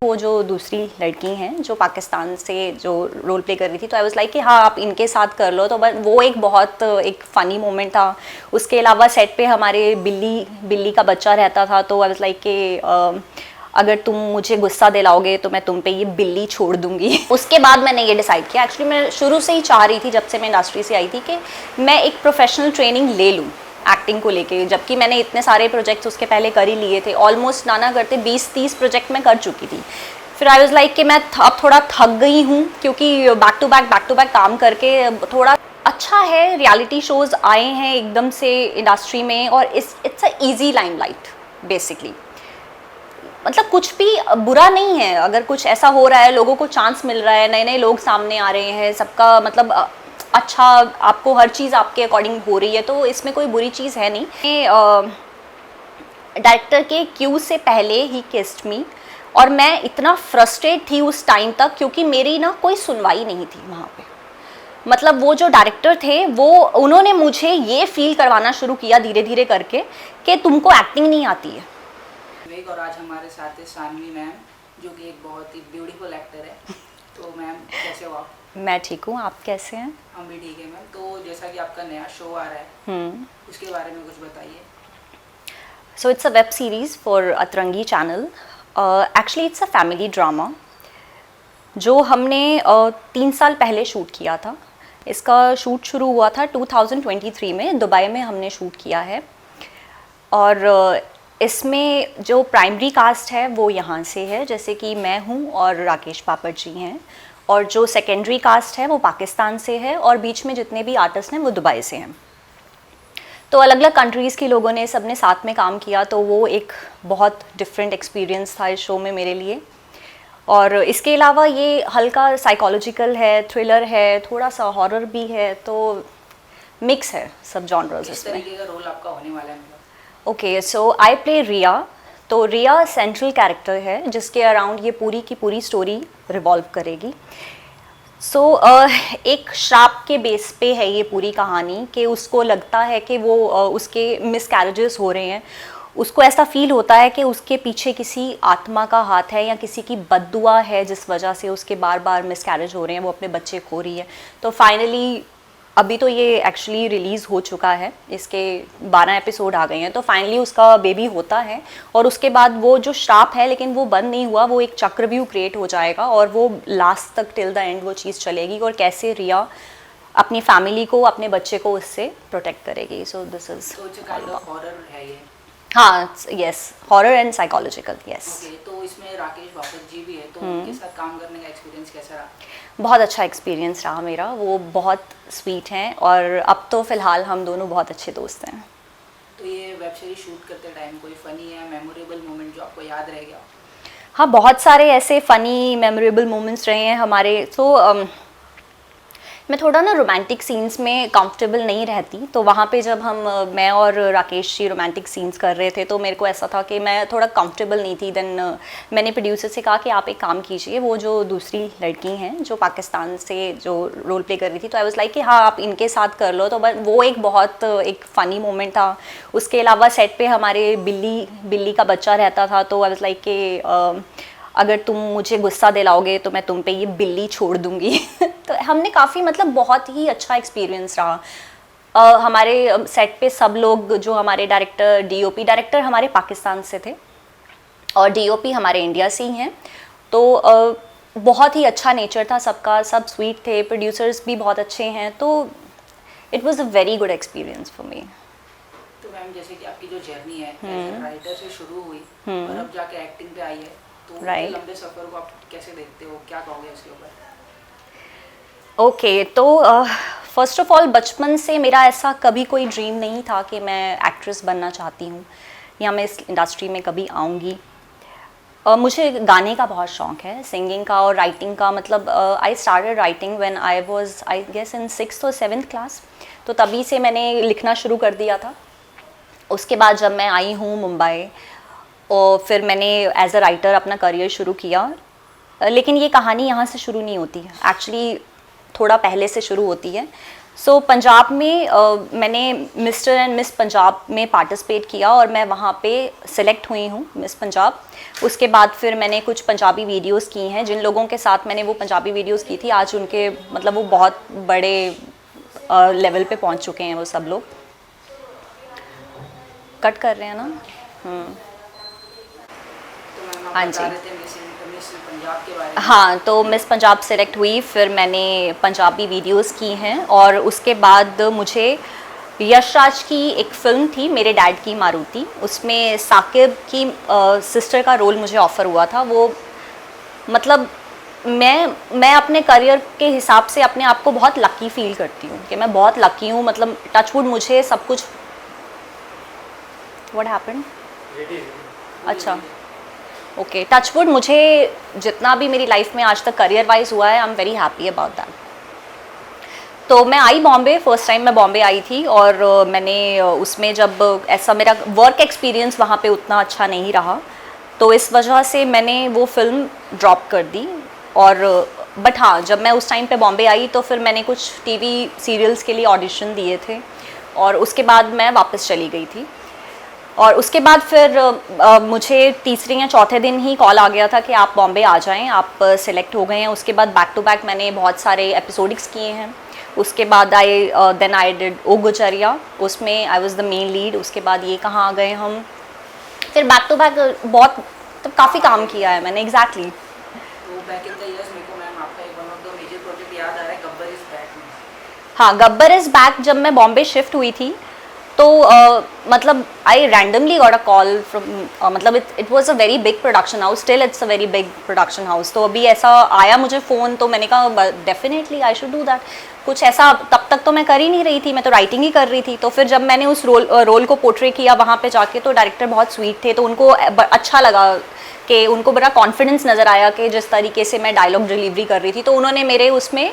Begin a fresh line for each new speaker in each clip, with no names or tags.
वो जो दूसरी लड़की हैं जो पाकिस्तान से जो रोल प्ले कर रही थी, तो आई वाज लाइक कि हाँ आप इनके साथ कर लो। तो बट वो एक बहुत एक फ़नी मोमेंट था। उसके अलावा सेट पे हमारे बिल्ली का बच्चा रहता था, तो आई वाज लाइक कि अगर तुम मुझे गुस्सा दिलाओगे तो मैं तुम पे ये बिल्ली छोड़ दूंगी। उसके बाद मैंने ये डिसाइड किया, एक्चुअली मैं शुरू से ही चाह रही थी जब से मैं इंडस्ट्री से आई थी कि मैं एक प्रोफेशनल ट्रेनिंग ले लूँ एक्टिंग को लेके, जबकि मैंने इतने सारे प्रोजेक्ट्स उसके पहले कर ही लिए थे। ऑलमोस्ट ना करते 20-30 प्रोजेक्ट मैं कर चुकी थी। फिर आई वाज लाइक कि मैं अब थोड़ा थक गई हूँ, क्योंकि बैक टू बैक काम करके थोड़ा अच्छा है। रियलिटी शोज़ आए हैं एकदम से इंडस्ट्री में, और it's a easy limelight basically. मतलब कुछ भी बुरा नहीं है, अगर कुछ ऐसा हो रहा है, लोगों को चांस मिल रहा है, नए नए लोग सामने आ रहे हैं, सबका मतलब अच्छा, आपको हर चीज़ आपके अकॉर्डिंग हो रही है, तो इसमें कोई बुरी चीज़ है नहीं। डायरेक्टर के क्यू से पहले ही किस्ड मी, और मैं इतना फ्रस्ट्रेट थी उस टाइम तक, क्योंकि मेरी ना कोई सुनवाई नहीं थी वहाँ पे। मतलब वो जो डायरेक्टर थे उन्होंने मुझे ये फील करवाना शुरू किया धीरे धीरे करके कि तुमको एक्टिंग नहीं आती है।
और आज हमारे साथ है सानवी मैम, जो कि एक बहुत ही ब्यूटीफुल एक्टर है। तो मैम कैसे हो आप?
मैं ठीक हूँ, आप कैसे हैं?
हम भी ठीक है मैम। तो जैसा कि आपका नया शो आ रहा है, उसके बारे में कुछ बताइए।
So it's a web series for Atrangi channel. Actually it's a family drama जो हमने 3 साल पहले शूट किया था। इसका शूट शुरू हुआ था 2023 में, दुबई में हमने शूट किया है। और इसमें जो प्राइमरी कास्ट है वो यहाँ से है, जैसे कि मैं हूँ और राकेश पापड़ जी हैं, और जो सेकेंडरी कास्ट है वो पाकिस्तान से है, और बीच में जितने भी आर्टिस्ट हैं वो दुबई से हैं। तो अलग अलग कंट्रीज़ के लोगों ने सबने साथ में काम किया, तो वो एक बहुत डिफरेंट एक्सपीरियंस था इस शो में मेरे लिए। और इसके अलावा ये हल्का साइकोलॉजिकल है, थ्रिलर है, थोड़ा सा हॉरर भी है, तो मिक्स है सब जॉनर्स इसमें।
किस तरीके का रोल आपका होने वाला है?
ओके, सो आई प्ले रिया। तो रिया सेंट्रल कैरेक्टर है जिसके अराउंड ये पूरी की पूरी स्टोरी रिवॉल्व करेगी। एक श्राप के बेस पे है ये पूरी कहानी, कि उसको लगता है कि वो उसके मिसकैरेजेस हो रहे हैं। उसको ऐसा फील होता है कि उसके पीछे किसी आत्मा का हाथ है या किसी की बद्दुआ है, जिस वजह से उसके बार बार मिसकैरेज हो रहे हैं, वो अपने बच्चे खो रही है। तो फाइनली अभी तो ये एक्चुअली रिलीज़ हो चुका है, इसके 12 एपिसोड आ गए हैं, तो फाइनली उसका बेबी होता है। और उसके बाद वो जो श्राप है, लेकिन वो बंद नहीं हुआ, वो एक चक्रव्यूह क्रिएट हो जाएगा, और वो लास्ट तक टिल द एंड वो चीज़ चलेगी, और कैसे रिया अपनी फैमिली को, अपने बच्चे को उससे प्रोटेक्ट करेगी। सो दिस इज
हॉरर है ये?
हाँ, yes, horror and psychological, yes.
Okay, तो इसमें राकेश बापट जी भी है, तो उनके साथ काम करने का एक्सपीरियंस कैसा रहा?
बहुत अच्छा एक्सपीरियंस रहा मेरा, वो बहुत स्वीट हैं, और अब तो फ़िलहाल हम दोनों बहुत अच्छे दोस्त हैं।
तो ये वेब सीरीज शूट करते टाइम कोई फ़नी या मेमोरेबल मोमेंट जो आपको याद रह गया?
हाँ, बहुत सारे ऐसे फ़नी मेमोरेबल मोमेंट्स रहे हैं हमारे। मैं थोड़ा ना रोमांटिक सीन्स में कंफर्टेबल नहीं रहती, तो वहाँ पे जब मैं और राकेश जी रोमांटिक सीन्स कर रहे थे, तो मेरे को ऐसा था कि मैं थोड़ा कंफर्टेबल नहीं थी। देन मैंने प्रोड्यूसर से कहा कि आप एक काम कीजिए, वो जो दूसरी लड़की हैं जो पाकिस्तान से जो रोल प्ले कर रही थी, तो आई वाज लाइक कि हाँ आप इनके साथ कर लो। तो बट वो एक बहुत एक फ़नी मोमेंट था। उसके अलावा सेट पे हमारे बिल्ली का बच्चा रहता था, तो आई वाज लाइक कि अगर तुम मुझे गुस्सा दिलाओगे तो मैं तुम पे ये बिल्ली छोड़ दूंगी। तो हमने काफ़ी मतलब बहुत ही अच्छा एक्सपीरियंस रहा। हमारे सेट पे सब लोग, जो हमारे डायरेक्टर डीओपी डायरेक्टर हमारे पाकिस्तान से थे, और डीओपी हमारे इंडिया से ही हैं, तो बहुत ही अच्छा नेचर था सबका, सब स्वीट थे, प्रोड्यूसर्स भी बहुत अच्छे हैं, तो it was a very good experience for me.
तो मैम, जैसे कि आपकी जो जर्नी है एज राइटर से शुरू हुई और अब जाके एक्टिंग पे आई है, तो लंबे सफ़र को आप कैसे देखते हो, क्या कहोगे इसके ऊपर?
ओके, तो फर्स्ट ऑफ ऑल बचपन से मेरा ऐसा कभी कोई ड्रीम नहीं था कि मैं एक्ट्रेस बनना चाहती हूँ या मैं इस इंडस्ट्री में कभी आऊँगी। मुझे गाने का बहुत शौक़ है, सिंगिंग का और राइटिंग का। मतलब I started writing when I was I guess in 6th और 7th क्लास, तो तभी से मैंने लिखना शुरू कर दिया था। उसके बाद जब मैं आई हूँ मुंबई, और फिर मैंने एज अ राइटर अपना करियर शुरू किया। लेकिन ये कहानी यहाँ से शुरू नहीं होती, एक्चुअली थोड़ा पहले से शुरू होती है। सो पंजाब में मैंने मिस्टर एंड मिस पंजाब में पार्टिसिपेट किया और मैं वहाँ पे सिलेक्ट हुई हूँ मिस पंजाब। उसके बाद फिर मैंने कुछ पंजाबी वीडियोस की हैं। जिन लोगों के साथ मैंने वो पंजाबी वीडियोस की थी आज उनके मतलब वो बहुत बड़े लेवल पे पहुँच चुके हैं वो सब लोग। कट कर रहे हैं ना। हाँ जी,
मिस पंजाब के बारे में।
हाँ, तो मिस पंजाब सेलेक्ट हुई, फिर मैंने पंजाबी वीडियोस की हैं और उसके बाद मुझे यशराज की एक फ़िल्म थी मेरे डैड की मारुति, उसमें साकिब की सिस्टर का रोल मुझे ऑफ़र हुआ था। वो मतलब मैं अपने करियर के हिसाब से अपने आप को बहुत लकी फील करती हूँ कि मैं बहुत लकी हूँ। मतलब टचवुड मुझे सब कुछ। What happened? अच्छा, ओके, टचवुड मुझे जितना भी मेरी लाइफ में आज तक करियर वाइज हुआ है I am very happy about that. तो मैं आई बॉम्बे, फर्स्ट टाइम मैं बॉम्बे आई थी और मैंने उसमें जब ऐसा मेरा वर्क एक्सपीरियंस वहाँ पे उतना अच्छा नहीं रहा तो इस वजह से मैंने वो फिल्म ड्रॉप कर दी। और बट हाँ, जब मैं उस टाइम पे बॉम्बे आई तो फिर मैंने कुछ टीवी सीरियल्स के लिए ऑडिशन दिए थे और उसके बाद मैं वापस चली गई थी। और उसके बाद फिर मुझे तीसरे या चौथे दिन ही कॉल आ गया था कि आप बॉम्बे आ जाएं, आप सिलेक्ट हो गए हैं। उसके बाद बैक टू बैक मैंने बहुत सारे एपिसोडिक्स किए हैं। उसके बाद देन आई डिड ओ गुजरिया, उसमें I was the main lead. उसके बाद ये कहाँ आ गए हम, फिर बैक टू बैक बहुत तो काफ़ी काम किया है मैंने। एग्जैक्टली
तो बैक इन द इयर्स मेरे को मैम आपका एक one of the major project याद आ रहा है, गब्बर इज बैक में।
हाँ, गब्बर इज़ बैक जब मैं बॉम्बे शिफ्ट हुई थी तो मतलब I randomly got a call from मतलब it was a very big production house, still it's a very big production house. तो अभी ऐसा आया मुझे फ़ोन तो मैंने कहा definitely I should do that. कुछ ऐसा तब तक तो मैं कर ही नहीं रही थी, मैं तो राइटिंग ही कर रही थी। तो फिर जब मैंने उस रोल को पोर्ट्रे किया वहाँ पे जाके तो डायरेक्टर बहुत स्वीट थे, तो उनको अच्छा लगा कि उनको बड़ा कॉन्फिडेंस नज़र आया कि जिस तरीके से मैं डायलॉग डिलीवरी कर रही थी तो उन्होंने मेरे उसमें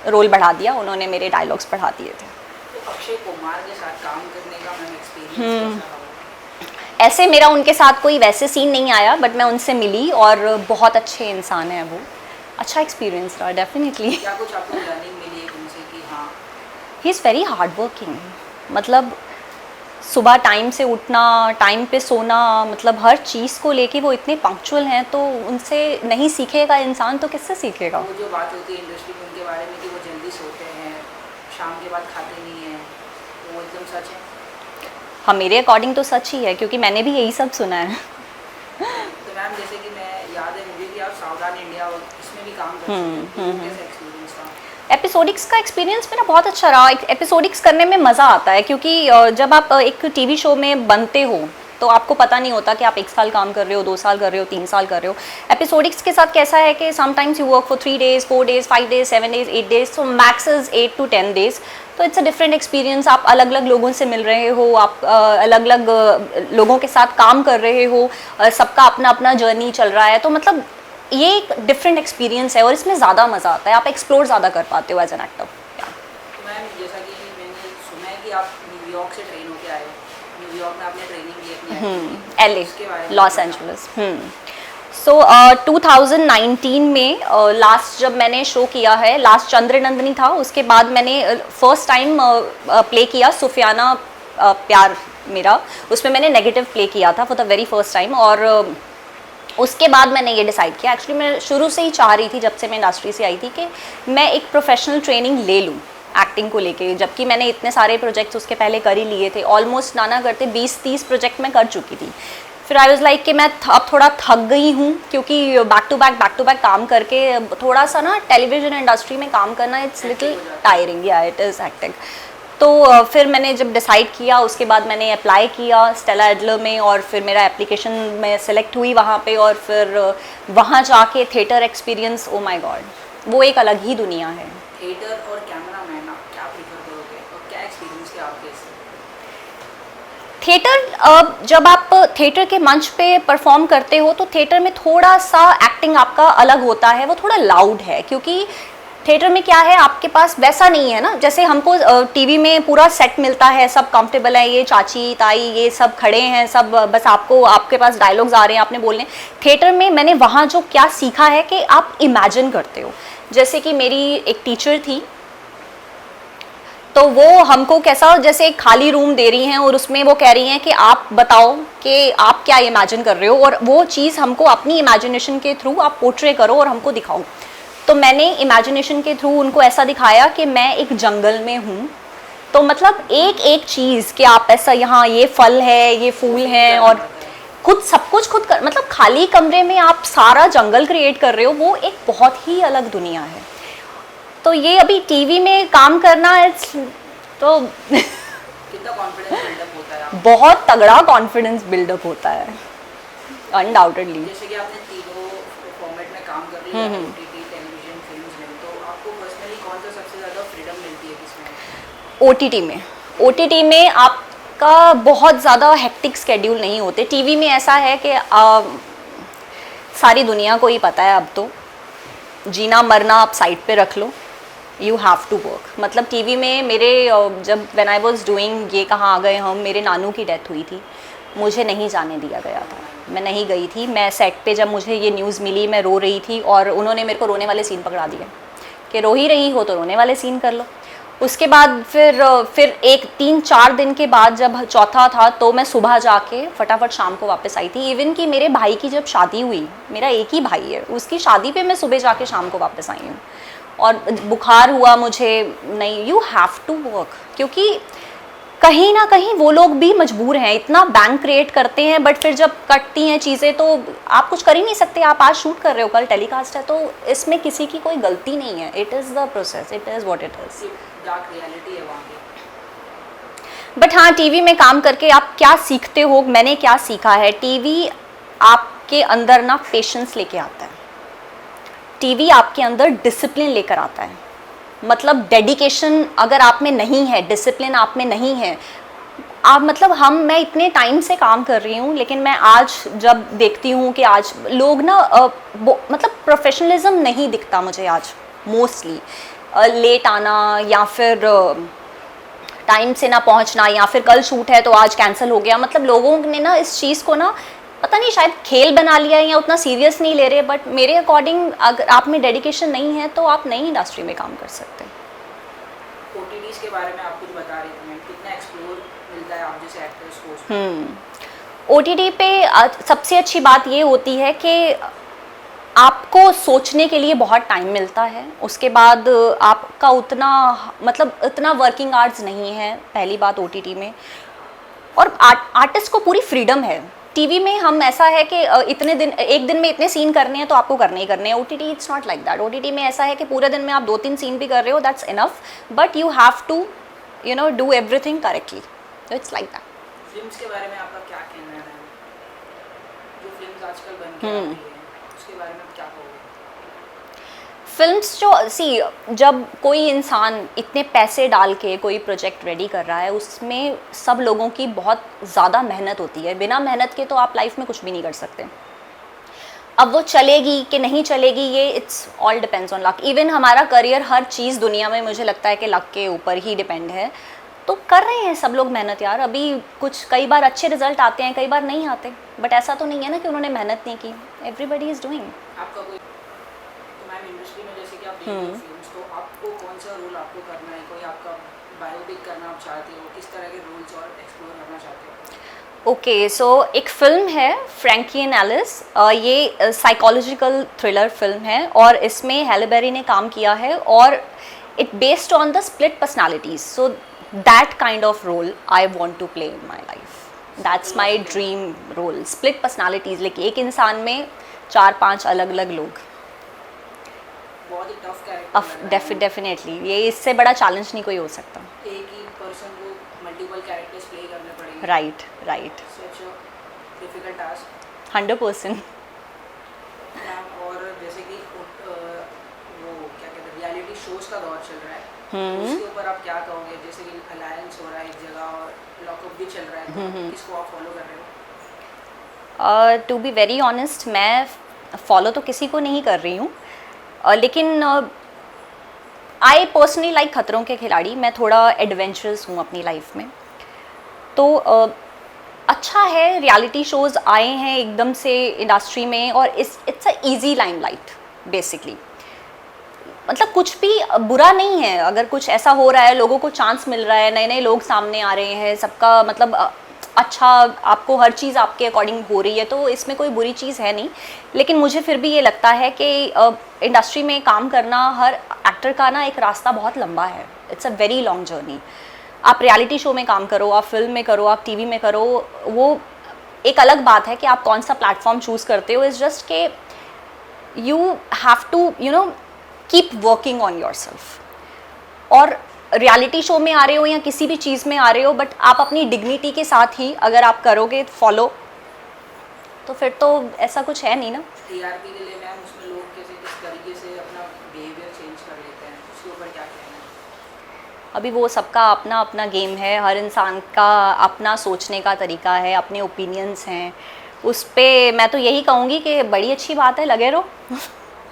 रोल बढ़ा दिया, उन्होंने मेरे डायलॉग्स बढ़ा दिए थे।
तो अक्षय कुमार के साथ काम करने का मैम एक्सपीरियंस कैसा रहा?
ऐसे मेरा उनके साथ कोई वैसे सीन नहीं आया बट मैं उनसे मिली और बहुत अच्छे इंसान हैं वो। अच्छा एक्सपीरियंस रहा डेफिनेटली।
क्या कुछ आपको लर्निंग मिली है उनसे कि हाँ?
He is very hard working. मतलब सुबह टाइम से उठना, टाइम पे सोना, मतलब हर चीज़ को लेके वो इतने पंक्चुअल हैं तो उनसे नहीं सीखेगा इंसान तो किससे सीखेगा।
वो जो बात होती है इंडस्ट्री में उनके बारे में कि वो जल्दी सोते हैं, शाम के बाद खाते नहीं हैं, तो वो एकदम सच है?
हाँ, मेरे अकॉर्डिंग तो सच ही है क्योंकि मैंने भी यही सब सुना है।
तो मैम जैसे कि मैं याद है मुझे कि आप सावधान इंडिया इसमें भी काम करते हैं, तो कैसा एक्सपीरियंस था?
एपिसोडिक्स का एक्सपीरियंस मेरा बहुत अच्छा रहा। एपिसोडिक्स करने में मज़ा आता है क्योंकि जब आप एक टीवी शो में बनते हो तो आपको पता नहीं होता कि आप 1 साल काम कर रहे हो, 2 साल कर रहे हो, 3 साल कर रहे हो। एपिसोडिक्स के साथ कैसा है कि sometimes you work for 3 days, 4 days, 5 days, 7 days, 8 days, so max is 8 to 10 days। तो इट्स अ डिफरेंट एक्सपीरियंस। आप अलग अलग लोगों से मिल रहे हो, आप अलग अलग लोगों के साथ काम कर रहे हो, सबका अपना अपना जर्नी चल रहा है। तो मतलब ये एक डिफरेंट एक्सपीरियंस है और इसमें ज़्यादा मज़ा आता है, आप एक्सप्लोर ज़्यादा कर पाते हो एज एन एक्टर।
तो मैम जैसा कि मैंने सुना है कि आप न्यूयॉर्क से ट्रेन होके आए हो, न्यूयॉर्क में आपने ट्रेनिंग ली अपनी
LA,
उसके बारे में
लॉस
बताओ।
एंजलिस। सो 2019 में लास्ट जब मैंने शो किया है, लास्ट चंद्रनंदिनी था, उसके बाद मैंने फर्स्ट टाइम प्ले किया सुफियाना प्यार मेरा। उसमें मैंने नेगेटिव प्ले किया था for the very first time. और उसके बाद मैंने ये डिसाइड किया, एक्चुअली मैं शुरू से ही चाह रही थी जब से मैं इंडस्ट्री से आई थी कि मैं एक प्रोफेशनल ट्रेनिंग ले लूँ एक्टिंग को लेके, जबकि मैंने इतने सारे प्रोजेक्ट्स उसके पहले कर ही लिए थे। ऑलमोस्ट नाना करते 20-30 प्रोजेक्ट मैं कर चुकी थी। फिर आई वाज लाइक कि मैं अब थोड़ा थक गई हूँ क्योंकि बैक टू बैक काम करके थोड़ा सा ना टेलीविजन इंडस्ट्री में काम करना इट्स लिटिल टायरिंग, या इट इज़ एक्टिंग। तो फिर मैंने जब डिसाइड किया उसके बाद मैंने अप्लाई किया स्टेला एडलर में और फिर मेरा एप्लीकेशन में सेलेक्ट हुई वहाँ पे। और फिर वहाँ जाके theatre experience, oh my God, वो एक अलग ही दुनिया है।
थिएटर और कैमरा मैन आप क्या प्रीफर करोगे और क्या एक्सपीरियंस थे आपके इससे?
थिएटर, जब आप थिएटर के मंच पे परफॉर्म करते हो तो थिएटर में थोड़ा सा एक्टिंग आपका अलग होता है, वो थोड़ा लाउड है क्योंकि थिएटर में क्या है आपके पास वैसा नहीं है ना, जैसे हमको टीवी में पूरा सेट मिलता है, सब कंफर्टेबल है, ये चाची ताई ये सब खड़े हैं, सब बस आपको आपके पास डायलॉग्स आ रहे हैं, आपने बोलने। थिएटर में मैंने वहाँ जो क्या सीखा है कि आप इमेजिन करते हो। जैसे कि मेरी एक टीचर थी तो वो हमको कैसा जैसे एक खाली रूम दे रही हैं और उसमें वो कह रही हैं कि आप बताओ कि आप क्या इमेजिन कर रहे हो, और वो चीज़ हमको अपनी इमेजिनेशन के थ्रू आप पोर्ट्रे करो और हमको दिखाओ। तो मैंने इमेजिनेशन के थ्रू उनको ऐसा दिखाया कि मैं एक जंगल में हूँ, तो मतलब एक एक चीज़ कि आप ऐसा यहाँ ये फल है, ये फूल हैं, और खुद सब कुछ खुद कर, मतलब खाली कमरे में आप सारा जंगल क्रिएट कर रहे हो, वो एक बहुत ही अलग दुनिया है। तो ये अभी टीवी में काम करना तो
कितना कॉन्फिडेंस बिल्डअप होता है आपको?
बहुत तगड़ा कॉन्फिडेंस बिल्डअप होता है, अनडाउटेडली।
जैसे कि आपने तीनों फॉर्मेट में काम कर लिया, ओटीटी, टेलीविजन, फिल्म्स में, तो आपको पर्सनली कौन सा सबसे ज़्यादा फ्रीडम मिलती है किसमें?
ओटीटी में आपका बहुत ज़्यादा हेक्टिक स्केड्यूल नहीं होते। टीवी में ऐसा है कि सारी दुनिया को ही पता है अब तो, जीना मरना आप साइड पे रख लो, यू हैव टू वर्क। मतलब टीवी में मेरे जब व्हेन आई वाज डूइंग ये कहाँ आ गए हम, मेरे नानू की डेथ हुई थी, मुझे नहीं जाने दिया गया था, मैं नहीं गई थी। मैं सेट पे जब मुझे ये न्यूज़ मिली मैं रो रही थी, और उन्होंने मेरे को रोने वाले सीन पकड़ा दिए कि रो ही रही हो तो रोने वाले सीन कर लो। उसके बाद फिर एक 3-4 दिन के बाद जब चौथा था, तो मैं सुबह जाके फटाफट शाम को वापस आई थी। इवन कि मेरे भाई की जब शादी हुई, मेरा एक ही भाई है, उसकी शादी पे मैं सुबह जाके शाम को वापस आई हूँ। और बुखार हुआ मुझे, नहीं, यू हैव टू वर्क, क्योंकि कहीं ना कहीं वो लोग भी मजबूर हैं, इतना बैंक क्रिएट करते हैं, बट फिर जब कटती हैं चीज़ें तो आप कुछ कर ही नहीं सकते। आप आज शूट कर रहे हो, कल टेलीकास्ट है, तो इसमें किसी की कोई गलती नहीं है। It is the process, it is what it is.
Dark reality है वहाँ पे।
बट हाँ, टीवी में काम करके आप क्या सीखते हो, मैंने क्या सीखा है, टीवी आपके अंदर ना पेशेंस लेके आता है, टीवी आपके अंदर डिसिप्लिन लेकर आता है। मतलब डेडिकेशन अगर आप में नहीं है, डिसिप्लिन आप में नहीं है, आप मतलब मैं इतने टाइम से काम कर रही हूँ, लेकिन मैं आज जब देखती हूँ कि आज लोग ना मतलब प्रोफेशनलिज्म नहीं दिखता मुझे आज मोस्टली। लेट आना, या फिर टाइम से ना पहुँचना, या फिर कल शूट है तो आज कैंसिल हो गया। मतलब लोगों ने ना इस चीज़ को ना पता नहीं शायद खेल बना लिया है या उतना सीरियस नहीं ले रहे। बट मेरे अकॉर्डिंग अगर आप में डेडिकेशन नहीं है तो आप नई इंडस्ट्री में काम कर सकते हैं।
ओटीटीज के बारे में आप कुछ बता रही थी, कितना एक्सप्लोर मिलता है आप जैसे एक्टर्स को?
ओटीटी पे सबसे अच्छी बात ये होती है कि आपको सोचने के लिए बहुत टाइम मिलता है। उसके बाद आपका उतना मतलब इतना वर्किंग आवर्स नहीं है, पहली बात ओटीटी में। और आर्टिस्ट को पूरी फ्रीडम है। टीवी में हम ऐसा है कि इतने दिन, एक दिन में इतने सीन करने हैं तो आपको करने ही करने हैं। OTT it's not like that. OTT में ऐसा है कि पूरे दिन में आप 2-3 सीन भी कर रहे हो, that's enough, but you have to do everything correctly. It's like that.
Films के बारे में आपका क्या कहना है? जो फिल्म्स आजकल बन के आ रही है उसके बारे में क्या कहोगे?
फिल्म्स जब कोई इंसान इतने पैसे डाल के कोई प्रोजेक्ट रेडी कर रहा है, उसमें सब लोगों की बहुत ज़्यादा मेहनत होती है। बिना मेहनत के तो आप लाइफ में कुछ भी नहीं कर सकते। अब वो चलेगी कि नहीं चलेगी, ये it's all depends on luck. Even हमारा करियर, हर चीज़ दुनिया में मुझे लगता है कि लक के ऊपर ही डिपेंड है। तो कर रहे हैं सब लोग मेहनत यार। अभी कुछ कई बार अच्छे रिजल्ट आते हैं, कई बार नहीं आते, बट ऐसा तो नहीं है ना कि उन्होंने मेहनत नहीं की। Everybody is doing.
आपका कोई तो मैम इंडस्ट्री में जैसे कि आप देख रहे हो फिल्म्स, तो आपको कौन सा रोल आपको करना है? कोई आपका बायोपिक करना आप चाहते हो? किस तरह के रोल्स और एक्सप्लोर करना चाहते हो?
ओके, सो एक फ़िल्म है फ्रैंकी एंड एलिस। ये साइकोलॉजिकल थ्रिलर फिल्म है और इसमें हैले बेरी ने काम किया है, और it based on the split personalities. So that kind of role I want to play in my life. That's my dream role. Split personalities, लेकिन एक इंसान में 4-5 अलग अलग लोग।
बहुत ही टफ कैरेक्टर।
डेफिनेटली ये इससे बड़ा चैलेंज नहीं कोई हो सकता।
एक ही पर्सन को मल्टीपल कैरेक्टर्स प्ले करने पड़ेंगे।
Right.
Such a difficult task.
100%।
और जैसे कि वो क्या कहते हैं, रियलिटी शोज का दौर चल रहा है, उसके ऊपर आप क्या कहोगे? जैसे कि अलायंस हो रहा है एक जगह और लॉकअप भी चल रहा है, तो किसको आप फॉलो कर रहे हो?
टू बी वेरी ऑनेस्ट, मैं फॉलो तो किसी को नहीं कर रही हूँ, लेकिन आई पर्सनली लाइक खतरों के खिलाड़ी। मैं थोड़ा एडवेंचरस हूँ अपनी लाइफ में, तो अच्छा है रियलिटी शोज़ आए हैं एकदम से इंडस्ट्री में, और it's a easy limelight basically. मतलब कुछ भी बुरा नहीं है अगर कुछ ऐसा हो रहा है, लोगों को चांस मिल रहा है, नए नए लोग सामने आ रहे हैं, सबका मतलब अच्छा, आपको हर चीज़ आपके अकॉर्डिंग हो रही है, तो इसमें कोई बुरी चीज़ है नहीं। लेकिन मुझे फिर भी ये लगता है कि इंडस्ट्री में काम करना हर एक्टर का ना एक रास्ता बहुत लंबा है, it's a very long journey. आप रियलिटी शो में काम करो, आप फिल्म में करो, आप टीवी में करो, वो एक अलग बात है कि आप कौन सा प्लेटफॉर्म चूज़ करते हो। इट्स जस्ट के you have to keep working on yourself. और रियलिटी शो में आ रहे हो या किसी भी चीज़ में आ रहे हो, बट आप अपनी डिग्निटी के साथ ही अगर आप करोगे फॉलो, तो फिर तो ऐसा कुछ है नहीं ना।
टीआरपी के लिए मैम उसमें लोग कैसे किस तरीके से अपना बिहेवियर चेंज कर लेते हैं, उसके ऊपर क्या कहना है?
अभी वो सबका अपना अपना गेम है, हर इंसान का अपना सोचने का तरीका है, अपने ओपिनियंस हैं। उस पर मैं तो यही कहूँगी कि बड़ी अच्छी बात है, लगे रहो।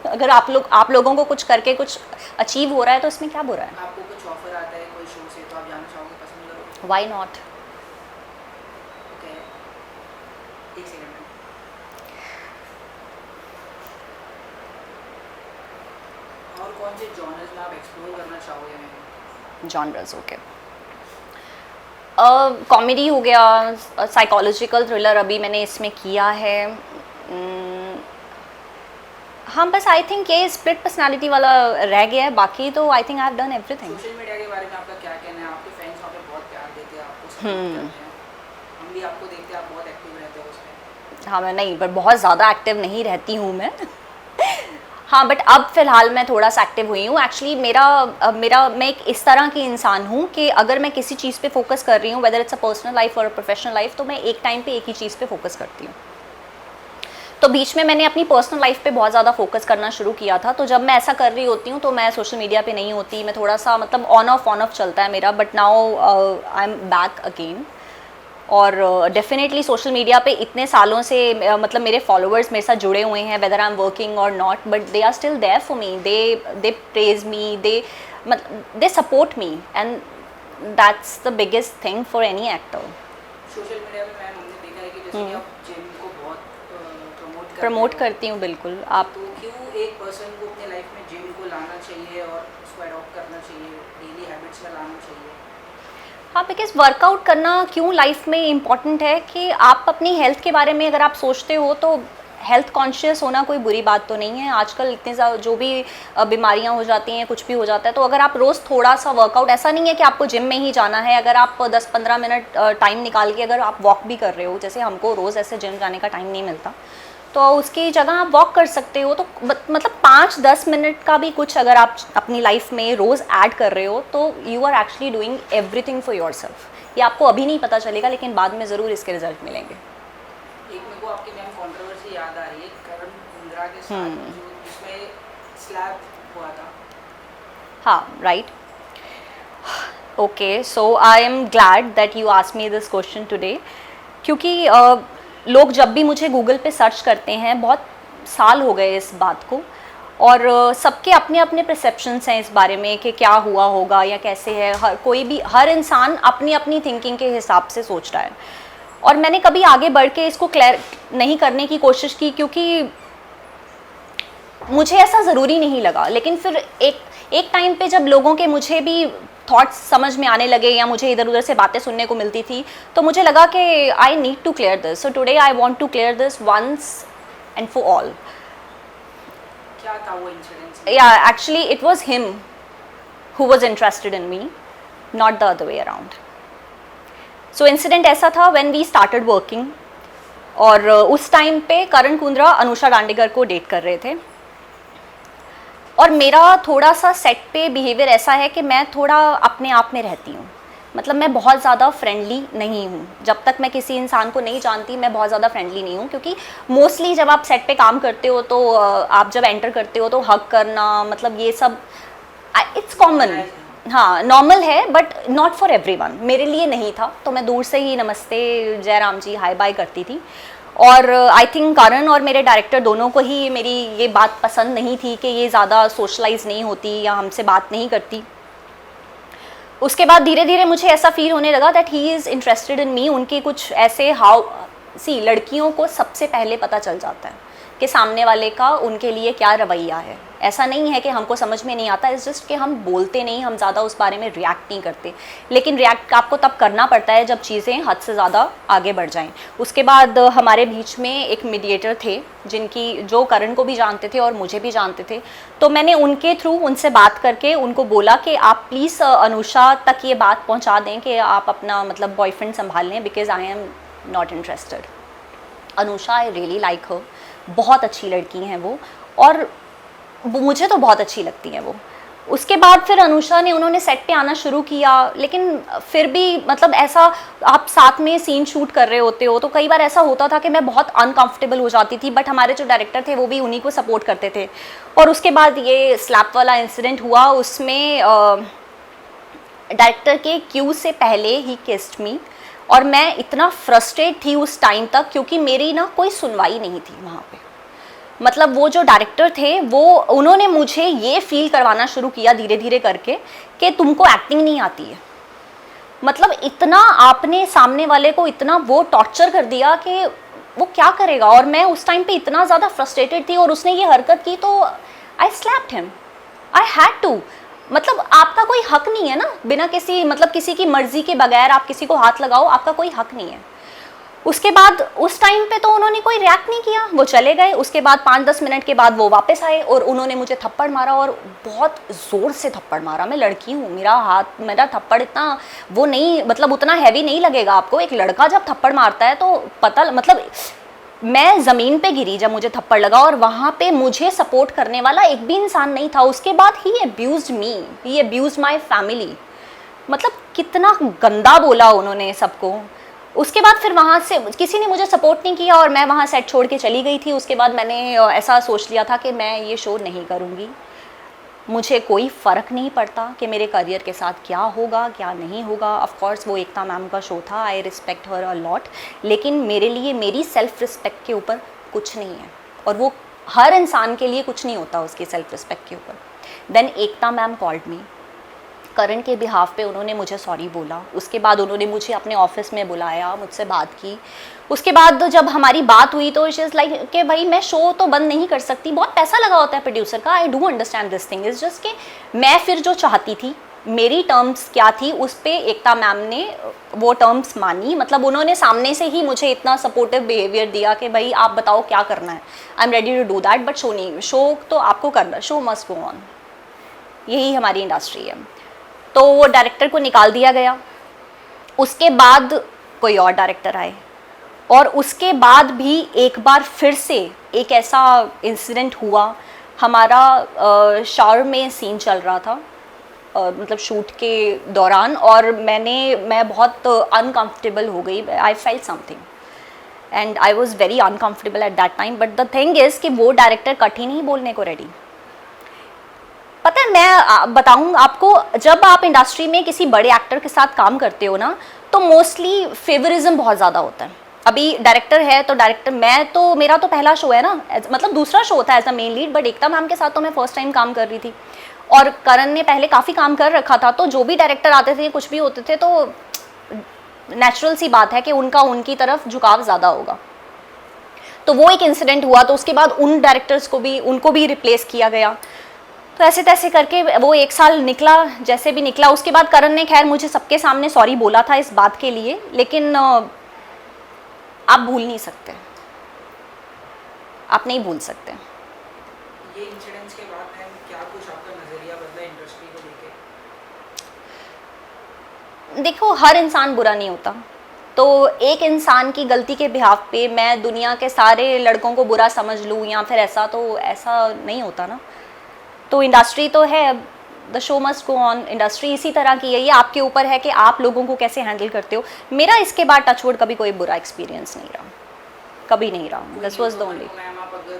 अगर आप लोगों को कुछ करके कुछ अचीव हो रहा है तो इसमें क्या बुरा है।
आपको कुछ ऑफर आता है कोई शो से तो आप जाना चाहोगे, पसंद करोगे?
Why not.
ओके, एक सेकंड में। और कौन से जॉनर्स में आप एक्सप्लोर करना चाहोगे मैम?
जॉनर्स ओके, कॉमेडी हो गया, साइकोलॉजिकल थ्रिलर अभी मैंने इसमें किया है। हाँ, बस आई थिंक ये स्प्लिट पर्सनालिटी वाला रह गया है, बाकी तो I think I have done everything.
Social media के बारे में आपका क्या कहना है? आपके फैंस वहाँ पे बहुत प्यार देते हैं, आपको सपोर्ट करते हैं, हम भी आपको देखते हैं, आप बहुत एक्टिव रहते हो उसमें।
हाँ, मैं नहीं, पर बहुत ज़्यादा एक्टिव नहीं रहती हूँ मैं। हाँ, बट अब फ़िलहाल मैं थोड़ा सा एक्टिव हुई हूँ। एक्चुअली मैं एक इस तरह की इंसान हूँ कि अगर मैं किसी चीज़ पे फोकस कर रही हूँ, whether it's a personal life और प्रोफेशनल लाइफ, तो मैं एक टाइम पे एक ही चीज़ पे फोकस करती हूँ। तो बीच में मैंने अपनी पर्सनल लाइफ पे बहुत ज़्यादा फोकस करना शुरू किया था, तो जब मैं ऐसा कर रही होती हूँ तो मैं सोशल मीडिया पे नहीं होती, मैं थोड़ा सा मतलब ऑन ऑफ चलता है मेरा। But now I am back again. और डेफिनेटली सोशल मीडिया पे इतने सालों से मतलब मेरे फॉलोअर्स मेरे साथ जुड़े हुए हैं, वेदर आई एम वर्किंग और not, but they are still there for me, they praise me, they support me, and that's the biggest thing for any actor.
Social media पे मैम हमने देखा है कि जैसे कि आप जिम को बहुत
प्रमोट करती हूँ बिल्कुल। आप
तो क्यों एक पर्सन को अपने लाइफ में जिम को लाना चाहिए और उसको अडॉप्ट करना चाहिए, डेली हैबिट्स में लाना चाहिए?
हाँ, बिकॉज वर्कआउट करना क्यों लाइफ में इम्पॉर्टेंट है कि आप अपनी हेल्थ के बारे में अगर आप सोचते हो तो हेल्थ कॉन्शियस होना कोई बुरी बात तो नहीं है। आजकल इतने ज़्यादा जो भी बीमारियां हो जाती हैं, कुछ भी हो जाता है, तो अगर आप रोज़ थोड़ा सा वर्कआउट, ऐसा नहीं है कि आपको जिम में ही जाना है, अगर आप 10-15 मिनट टाइम निकाल के अगर आप वॉक भी कर रहे हो, जैसे हमको रोज़ ऐसे जिम जाने का टाइम नहीं मिलता, तो उसकी जगह आप वॉक कर सकते हो। तो मतलब 5-10 मिनट का भी कुछ अगर आप अपनी लाइफ में रोज़ ऐड कर रहे हो तो you are actually doing everything for yourself. ये आपको अभी नहीं पता चलेगा, लेकिन बाद में ज़रूर इसके रिजल्ट मिलेंगे।
एक मेरे को आपकी मैम कंट्रोवर्सी याद आ रही है करण कुंद्रा के साथ, जो जिसमें स्लैप हुआ था।
हाँ, right. Okay, so I am glad that you asked me this question today, क्योंकि लोग जब भी मुझे गूगल पे सर्च करते हैं, बहुत साल हो गए इस बात को, और सबके अपने अपने परसेप्शंस हैं इस बारे में कि क्या हुआ होगा या कैसे है। हर इंसान अपनी अपनी थिंकिंग के हिसाब से सोच रहा है, और मैंने कभी आगे बढ़ के इसको क्लियर नहीं करने की कोशिश की, क्योंकि मुझे ऐसा ज़रूरी नहीं लगा। लेकिन फिर एक टाइम पे जब लोगों के मुझे भी थॉट्स समझ में आने लगे या मुझे इधर उधर से बातें सुनने को मिलती थी, तो मुझे लगा कि I need to clear this, so today I want to clear this once and for all.
क्या था वो इंसिडेंट?
या actually it was him who was interested in me, not the other way around. So incident ऐसा था when we started working, और उस time पे करण कुंद्रा अनुषा गांडेकर को डेट कर रहे थे, और मेरा थोड़ा सा सेट पे बिहेवियर ऐसा है कि मैं थोड़ा अपने आप में रहती हूँ। मतलब मैं बहुत ज़्यादा फ्रेंडली नहीं हूँ। जब तक मैं किसी इंसान को नहीं जानती, मैं बहुत ज़्यादा फ्रेंडली नहीं हूँ, क्योंकि मोस्टली जब आप सेट पे काम करते हो तो आप जब एंटर करते हो तो हग करना, मतलब ये सब इट्स कॉमन, हाँ नॉर्मल है, बट नॉट फॉर एवरीवन। मेरे लिए नहीं था, तो मैं दूर से ही नमस्ते, जय राम जी, हाय बाय करती थी। और आई थिंक करण और मेरे डायरेक्टर दोनों को ही मेरी ये बात पसंद नहीं थी कि ये ज़्यादा सोशलाइज नहीं होती या हमसे बात नहीं करती। उसके बाद धीरे धीरे मुझे ऐसा फील होने लगा that he is interested in me. उनके कुछ ऐसे सी लड़कियों को सबसे पहले पता चल जाता है कि सामने वाले का उनके लिए क्या रवैया है। ऐसा नहीं है कि हमको समझ में नहीं आता, इट्स जस्ट कि हम बोलते नहीं, हम ज़्यादा उस बारे में रिएक्ट नहीं करते। लेकिन रिएक्ट आपको तब करना पड़ता है जब चीज़ें हद से ज़्यादा आगे बढ़ जाएं। उसके बाद हमारे बीच में एक मीडिएटर थे जिनकी जो करण को भी जानते थे और मुझे भी जानते थे, तो मैंने उनके थ्रू उनसे बात करके उनको बोला कि आप प्लीज़ अनुषा तक ये बात पहुँचा दें कि आप अपना मतलब बॉयफ्रेंड संभाल लें, because I am not interested. Anusha, I really like her, बहुत अच्छी लड़की हैं वो, और मुझे तो बहुत अच्छी लगती हैं वो। उसके बाद फिर अनुषा ने उन्होंने सेट पे आना शुरू किया, लेकिन फिर भी मतलब ऐसा आप साथ में सीन शूट कर रहे होते हो तो कई बार ऐसा होता था कि मैं बहुत अनकंफर्टेबल हो जाती थी, बट हमारे जो डायरेक्टर थे वो भी उन्हीं को सपोर्ट करते थे। और उसके बाद ये स्लैप वाला इंसिडेंट हुआ, उसमें डायरेक्टर के क्यू से पहले ही किस्ड मी, और मैं इतना फ्रस्ट्रेट थी उस टाइम तक क्योंकि मेरी ना कोई सुनवाई नहीं थी वहाँ पे। मतलब वो जो डायरेक्टर थे वो उन्होंने मुझे ये फील करवाना शुरू किया धीरे धीरे करके कि तुमको एक्टिंग नहीं आती है। मतलब इतना आपने सामने वाले को इतना वो टॉर्चर कर दिया कि वो क्या करेगा। और मैं उस टाइम पे इतना ज़्यादा फ्रस्ट्रेटेड थी और उसने ये हरकत की तो I slapped him, I had to. मतलब आपका कोई हक नहीं है ना, बिना किसी मतलब किसी की मर्जी के बगैर आप किसी को हाथ लगाओ, आपका कोई हक नहीं है। उसके बाद उस टाइम पे तो उन्होंने कोई रिएक्ट नहीं किया, वो चले गए। उसके बाद 5-10 मिनट के बाद वो वापस आए और उन्होंने मुझे थप्पड़ मारा, और बहुत ज़ोर से थप्पड़ मारा। मैं लड़की हूँ, मेरा थप्पड़ इतना वो नहीं, मतलब उतना हैवी नहीं लगेगा आपको। एक लड़का जब थप्पड़ मारता है तो पता मतलब मैं ज़मीन पे गिरी जब मुझे थप्पड़ लगा, और वहाँ पे मुझे सपोर्ट करने वाला एक भी इंसान नहीं था। उसके बाद he abused me, he abused my family. मतलब कितना गंदा बोला उन्होंने सबको। उसके बाद फिर वहाँ से किसी ने मुझे सपोर्ट नहीं किया और मैं वहाँ सेट छोड़ के चली गई थी। उसके बाद मैंने ऐसा सोच लिया था कि मैं ये शो नहीं करूँगी। मुझे कोई फ़र्क नहीं पड़ता कि मेरे करियर के साथ क्या होगा क्या नहीं होगा। ऑफ कोर्स वो एकता मैम का शो था, I respect her a lot, लेकिन मेरे लिए मेरी सेल्फ़ रिस्पेक्ट के ऊपर कुछ नहीं है, और वो हर इंसान के लिए कुछ नहीं होता उसकी सेल्फ़ रिस्पेक्ट के ऊपर। देन एकता मैम कॉल्ड मी, करण के बिहाफ पे उन्होंने मुझे सॉरी बोला। उसके बाद उन्होंने मुझे अपने ऑफिस में बुलाया, मुझसे बात की। उसके बाद जब हमारी बात हुई तो इट इज़ लाइक कि भाई मैं शो तो बंद नहीं कर सकती, बहुत पैसा लगा होता है प्रोड्यूसर का, I do understand this thing, is just कि मैं फिर जो चाहती थी, मेरी टर्म्स क्या थी उस पर एकता मैम ने वो टर्म्स मानी। मतलब उन्होंने सामने से ही मुझे इतना सपोर्टिव बिहेवियर दिया कि भाई आप बताओ क्या करना है, I am ready to do that, but show नहीं, शो तो आपको करना, शो मस्ट गो ऑन, यही हमारी इंडस्ट्री है। तो वो डायरेक्टर को निकाल दिया गया। उसके बाद कोई और डायरेक्टर आए, और उसके बाद भी एक बार फिर से एक ऐसा इंसिडेंट हुआ। हमारा शावर में सीन चल रहा था, मतलब शूट के दौरान, और मैं बहुत अनकंफर्टेबल हो गई। I felt something and I was very uncomfortable at that time. But the thing is कि वो डायरेक्टर कट ही नहीं बोलने को रेडी। पता है, मैं बताऊँ आपको, जब आप इंडस्ट्री में किसी बड़े एक्टर के साथ काम करते हो ना, तो मोस्टली फेवरिज्म बहुत ज़्यादा होता है। अभी डायरेक्टर है तो डायरेक्टर, मेरा तो पहला शो है ना, मतलब दूसरा शो था as a main lead, but Ekta ma'am के साथ तो मैं फर्स्ट टाइम काम कर रही थी, और करण ने पहले काफ़ी काम कर रखा था। तो जो भी डायरेक्टर आते थे, कुछ भी होते थे, तो नेचुरल सी बात है कि उनकी तरफ झुकाव ज़्यादा होगा। तो वो एक इंसिडेंट हुआ, तो उसके बाद उन डायरेक्टर्स को भी उनको भी रिप्लेस किया गया। तो ऐसे तैसे करके वो 1 साल निकला, जैसे भी निकला। उसके बाद करण ने खैर मुझे सबके सामने सॉरी बोला था इस बात के लिए, लेकिन आप भूल नहीं सकते, आप नहीं भूल सकते।
ये इंसिडेंट्स के बाद मैम क्या कुछ आपका नज़रिया बदला इंडस्ट्री को लेके?
देखो, हर इंसान बुरा नहीं होता, तो एक इंसान की गलती के बिहाफ पे मैं दुनिया के सारे लड़कों को बुरा समझ लूँ या फिर ऐसा नहीं होता ना। तो इंडस्ट्री तो है, the show must go on. Industry इसी तरह की है, ये आपके ऊपर है कि आप लोगों को कैसे हैंडल करते हो। मेरा इसके बाद टचवुड कभी कोई बुरा एक्सपीरियंस नहीं रहा, कभी नहीं रहा। This was the only.
Ma'am, आप अगर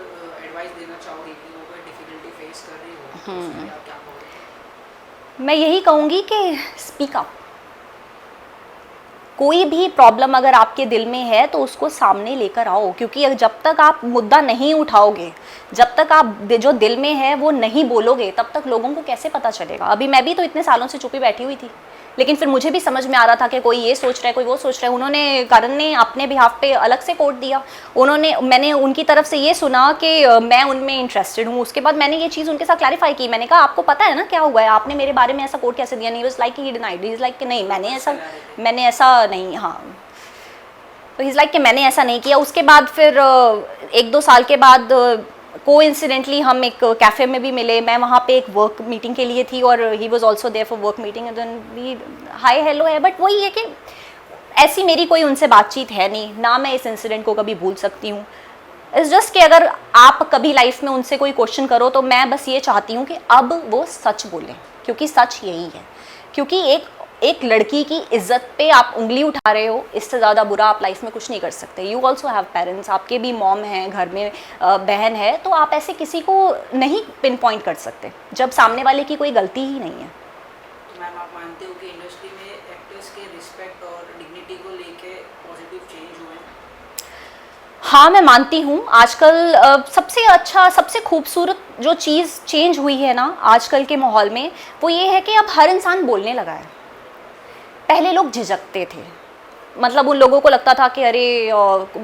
एडवाइस देना चाहोगे कि वो कोई डिफिकल्टी फेस कर रही हो, तो उसमें आप क्या कहोगे?
मैं यही कहूँगी कि स्पीक अप। कोई भी प्रॉब्लम अगर आपके दिल में है तो उसको सामने लेकर आओ, क्योंकि जब तक आप मुद्दा नहीं उठाओगे, जब तक आप जो दिल में है वो नहीं बोलोगे, तब तक लोगों को कैसे पता चलेगा। अभी मैं भी तो इतने सालों से चुपी बैठी हुई थी, लेकिन फिर मुझे भी समझ में आ रहा था कि कोई ये सोच रहा है, कोई वो सोच रहा है। उन्होंने, करण ने अपने बिहाफ पे अलग से कोट दिया। मैंने उनकी तरफ से ये सुना कि मैं उनमें इंटरेस्टेड हूँ। उसके बाद मैंने ये चीज़ उनके साथ क्लैरिफाई की। मैंने कहा आपको पता है ना क्या हुआ है, आपने मेरे बारे में ऐसा कोट कैसे दिया? नहीं, was like he denied, he is like कि नहीं मैंने ऐसा नहीं, हाँ, तो ही इज़ लाइक कि मैंने ऐसा नहीं किया। उसके बाद फिर 1-2 साल के बाद कोइंसिडेंटली हम एक कैफ़े में भी मिले। मैं वहाँ पे एक वर्क मीटिंग के लिए थी और he was also there for work meeting, and then we hi hello है। बट वही है कि ऐसी मेरी कोई उनसे बातचीत है नहीं, ना मैं इस इंसिडेंट को कभी भूल सकती हूँ। इट्स जस्ट कि अगर आप कभी लाइफ में उनसे कोई क्वेश्चन करो तो मैं बस ये चाहती हूँ कि अब वो सच बोलें, क्योंकि सच यही है। क्योंकि एक लड़की की इज्जत पे आप उंगली उठा रहे हो, इससे ज़्यादा बुरा आप लाइफ में कुछ नहीं कर सकते। यू ऑल्सो हैव पेरेंट्स, आपके भी मॉम हैं, घर में बहन है, तो आप ऐसे किसी को नहीं पिन पॉइंट कर सकते जब सामने वाले की कोई गलती ही नहीं है।
तो मैम आप मानते हो कि इंडस्ट्री में एक्टर्स के रिस्पेक्ट और डिग्निटी को लेके पॉजिटिव चेंज हुए हैं?
हाँ, मैं मानती हूँ। आजकल सबसे अच्छा, सबसे खूबसूरत जो चीज़ चेंज हुई है ना आजकल के माहौल में, वो ये है कि अब हर इंसान बोलने लगा है। पहले लोग झिझकते थे, मतलब उन लोगों को लगता था कि अरे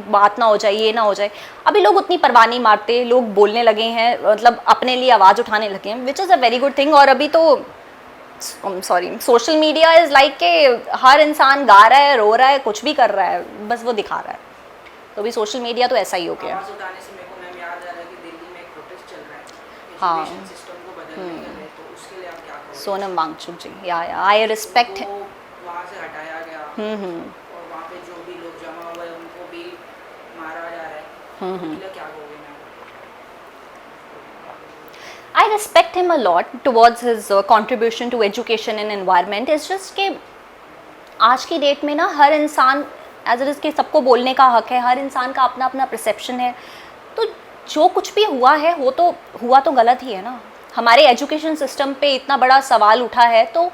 बात ना हो जाए, ये ना हो जाए। अभी लोग उतनी परवाह नहीं मारते, लोग बोलने लगे हैं, मतलब अपने लिए आवाज़ उठाने लगे हैं, which is a very good thing. और अभी तो सोशल मीडिया इज़ लाइक के हर इंसान गा रहा है, रो रहा है, कुछ भी कर रहा है, बस वो दिखा रहा है। तो अभी सोशल मीडिया तो ऐसा ही हो गया।
आवाज़ उठाने से मेरे को मैम याद आ रहा है कि दिल्ली में एक प्रोटेस्ट चल रहा है
हाँ।
एजुकेशन सिस्टम को बदलने के लिए, तो उसके लिए आप क्या करोगे?
सोनम वांगचुक जी, या आई रिस्पेक्ट।
उनको वहाँ से हटाया गया और वहाँ पे जो भी लोग जमा हुए हैं उनको भी मारा जा रहा है, उनके लिए क्या कहोगे ma'am?
I respect him a lot towards his contribution to education and environment. It's just कि आज की डेट में ना हर इंसान एज इट इज़ के सबको बोलने का हक है, हर इंसान का अपना अपना परसेप्शन है। तो जो कुछ भी हुआ है हुआ तो गलत ही है ना। हमारे एजुकेशन सिस्टम पे इतना बड़ा सवाल उठा है तो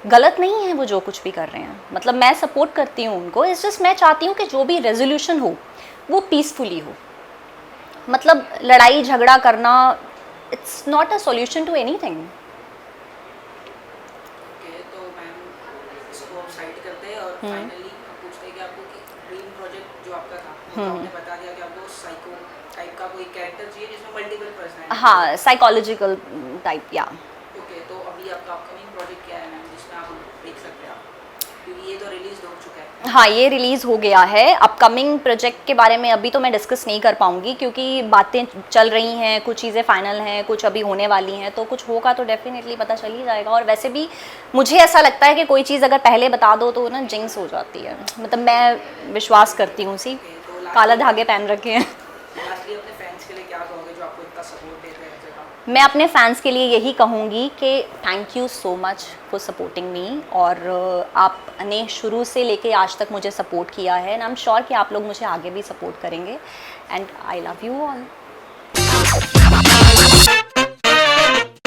गलत नहीं है वो जो कुछ भी कर रहे हैं। मतलब मैं सपोर्ट करती हूँ उनको। इट्स जस्ट मैं चाहती हूँ कि जो भी रेजोल्यूशन हो वो पीसफुली हो। मतलब लड़ाई झगड़ा करना it's not a solution to anything.
Okay, तो मैम इसको आप साइड करते हैं और फाइनली पूछते हैं कि आपको ड्रीम प्रोजेक्ट जो आपका था, वो तो आपने बता दिया कि आपको साइको टाइप का कोई कैरेक्टर चाहिए जिसमें मल्टीपल पर्सनैलिटी।
हाँ, साइकोलॉजिकल टाइप, या।
ओके, तो अभी आपका अपकमिंग प्रोजेक्ट क्या है मैम जिसमें आप देख सकते हैं आप, क्योंकि ये तो रिलीज हो चुका है?
हाँ, ये रिलीज़ हो गया है। अपकमिंग प्रोजेक्ट के बारे में अभी तो मैं डिस्कस नहीं कर पाऊँगी क्योंकि बातें चल रही हैं, कुछ चीज़ें फाइनल हैं, कुछ अभी होने वाली हैं, तो कुछ होगा तो डेफिनेटली पता चल ही जाएगा। और वैसे भी मुझे ऐसा लगता है कि कोई चीज़ अगर पहले बता दो तो ना जिंक्स हो जाती है। मतलब मैं विश्वास करती हूँ, सी काला धागे पहन रखे हैं।
लास्टली अपने फैंस के लिए क्या कहोगे जो आपको इतना सपोर्ट देते हैं हर जगह?
मैं अपने फैंस के लिए यही कहूँगी कि thank you so much for supporting me. और आपने शुरू से लेके आज तक मुझे सपोर्ट किया है, एंड आई एम श्योर कि आप लोग मुझे आगे भी सपोर्ट करेंगे। And I love you all.